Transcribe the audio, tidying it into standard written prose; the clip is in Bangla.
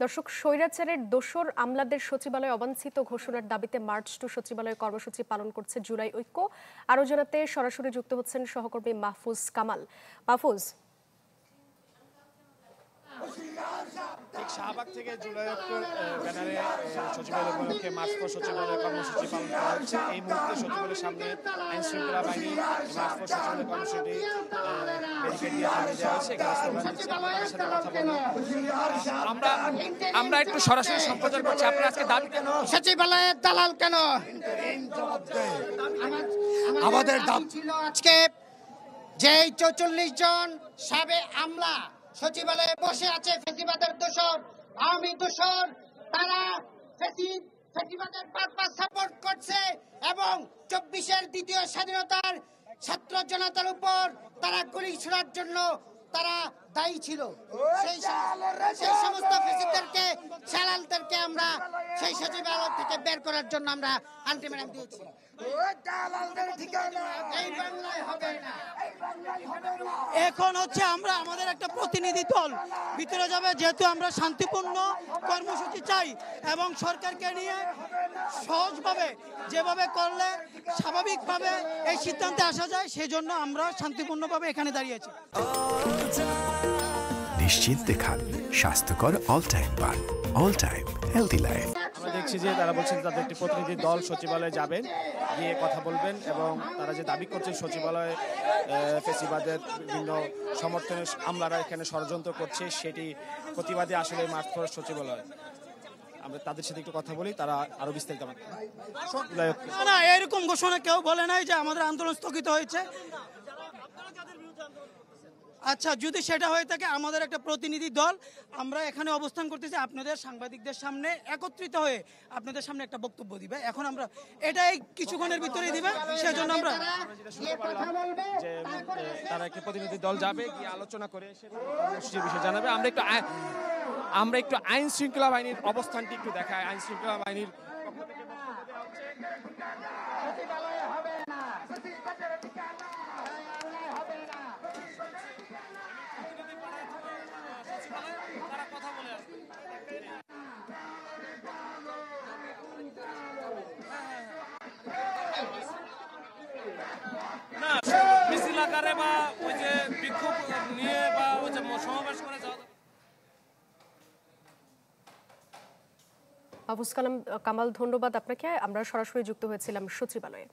দর্শক, স্বৈরাচারের দোসর আমলাদের সচিবালয়ে অবাঞ্ছিত ঘোষণার দাবিতে মার্চ টু সচিবালয় কর্মসূচি পালন করছে জুলাই ঐক্য। আরো জানাতে সরাসরি যুক্ত হচ্ছেন সহকর্মী মাহফুজ কামাল। মাহফুজ, ঠিক শাহবাগ থেকে জুলাই ঐক্যের ব্যানারে সচিবালয় উপলক্ষে মার্চ ফর সচিবালয় কর্মসূচি পালন করা হচ্ছে। এই মুহূর্তে সচিবালয়ের সামনে আইন শৃঙ্খলা বাহিনী মার্চ ফর সচিবালয় কর্মসূচিটি ব্যারিকেড দিয়ে থামিয়ে দেওয়া হয়েছে। এখানে স্লোগান দিচ্ছে। আপনাদের সাথে কথা বলবো। আমরা একটু সরাসরি সম্প্রচার করছি। আপনারা আজকে দাবি কেন? সচিবালয়ের দালাল কেন? আমাদের দাবি ছিল আজকে যে 44 জন সাবেক আমলা সচিবালয়ে বসে আছে, ফেসিবাদের দোসর, আওয়ামী দোসর, তারা ফেসিবাদের পারপাস সাপোর্ট করছে এবং 24-এর দ্বিতীয় স্বাধীনতার ছাত্র জনতার উপর তারা গুলি ছোড়ার জন্য তারা দায়ী ছিল। সেই সমস্ত ফেসিদেরকে, শালালদেরকে আমরা সেই সচিবালয় থেকে বের করার জন্য আমরা আলটিমেটাম দিয়েছি। এখন হচ্ছে আমরা আমাদের একটা প্রতিনিধি দল ভিতরে যাবে, যেহেতু আমরা শান্তিপূর্ণ কর্মসূচি চাই এবং সরকারকে নিয়ে সহজভাবে যেভাবে করলে স্বাভাবিকভাবে এই সিদ্ধান্তে আসা যায়, সেজন্য আমরা শান্তিপূর্ণভাবে এখানে দাঁড়িয়েছি। নিশ্চিন্তে খান স্বাস্থ্যকর অল টাইম পান, অল টাইম হেলদি লাইফ। আমরা দেখছি যে তারা বলছেন তাদের একটি প্রতিনিধি দল সচিবালয়ে যাবেন, গিয়ে কথা বলবেন এবং তারা যে দাবি করছেন সচিবালয়ে ফেসিবাদের বিভিন্ন সমর্থনের আমলারা এখানে ষড়যন্ত্র করছে, সেটি প্রতিবাদে আসলে মার্চ ফর সচিবালয়। আমরা তাদের সাথে একটু কথা বলি, তারা আরো বিস্তারিত। না, এরকম ঘোষণা কেউ বলে নাই যে আমাদের আন্দোলন স্থগিত হয়েছে। আচ্ছা, যদি সেটা হয়ে থাকে, আমাদের একটা প্রতিনিধি দল আমরা এখানে অবস্থান করতেছি, আপনাদের সাংবাদিকদের সামনে একত্রিত হয়ে আপনাদের সামনে একটা বক্তব্য দিবে। এখন আমরা এটাই কিছুক্ষণের ভিতরেই দিবে, সেজন্য আমরা যে তারা একটি প্রতিনিধি দল যাবে, গিয়ে আলোচনা করে কর্মসূচির বিষয়ে জানাবে। আমরা একটু আইন শৃঙ্খলা বাহিনীর অবস্থানটি একটু দেখাই। আইন শৃঙ্খলা বাহিনীর না মিছিল আকারে বা ওই যে বিক্ষোভ নিয়ে বা ওই যে সমাবেশ করে যাওয়া। মাহফুজ কামাল, ধন্যবাদ আপনাকে। আমরা সরাসরি যুক্ত হয়েছিলাম সচিবালয়ে।